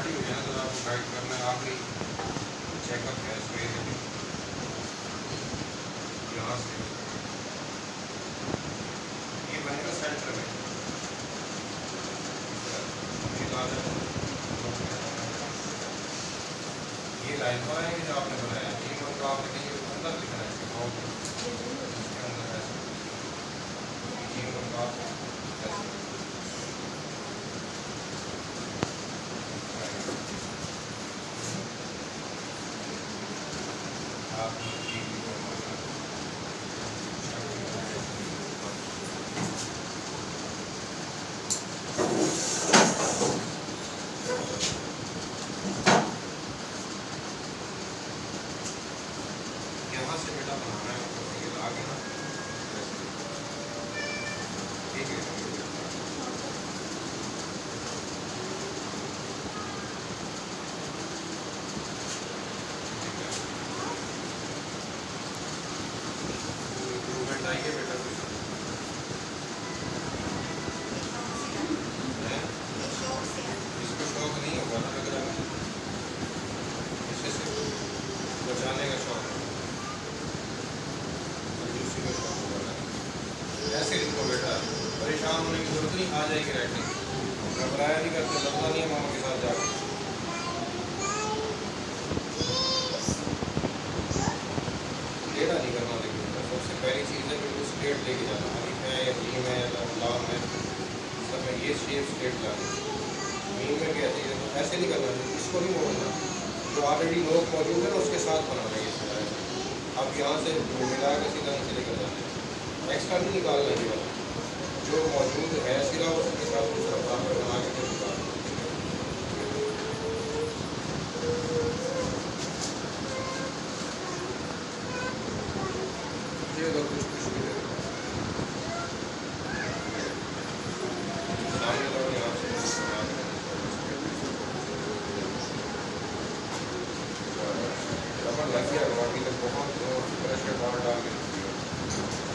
Ready हो जाए तो आपको गाइड करना है। आखिरी चेकअप है इसमें यहाँ से ये बनेगा सेंटर में ये लाइन पर है जो आपने बनाया ये मतलब आपने कहीं अंदर लिखना है इसके अंदर है ये मतलब आप यहाँ से बेटा बनाना है ये आगे ना ठीक है इम्प्रूवमेंट आएंगे बेटा इसको शौक नहीं होगा ना लग रहा है इसे सिर्फ बचाने का शौक है ऐसे लिखो बेटा परेशान होने की जरूरत नहीं आ जाएगी राइटिंग घबराया नहीं करते लगता नहीं है मामा के साथ जाकर टेढ़ा नहीं करना लेकिन सबसे पहली चीज़ है बिल्कुल स्ट्रेट लेके जाना अलिफ है या जीम है या लाम है सब में ये शेप स्ट्रेट लानी मीम में क्या चीज़ है तो ऐसे नहीं करना इसको नहीं मोड़ना जो ऑलरेडी लोग मौजूद है ना उसके साथ बनाना है ये आप यहाँ से मिला के सीधा नीचे लेकर जाते हैं एक्स्ट्रा नहीं निकालना है वाला जो मौजूद है सिरा उसके साथ दूसरा बराबर बना के निकाल ये अगर कुछ भी सामने तो यहाँ से रबड़ लग गया बाकी तक बहुत प्रेशर बाहर डाल के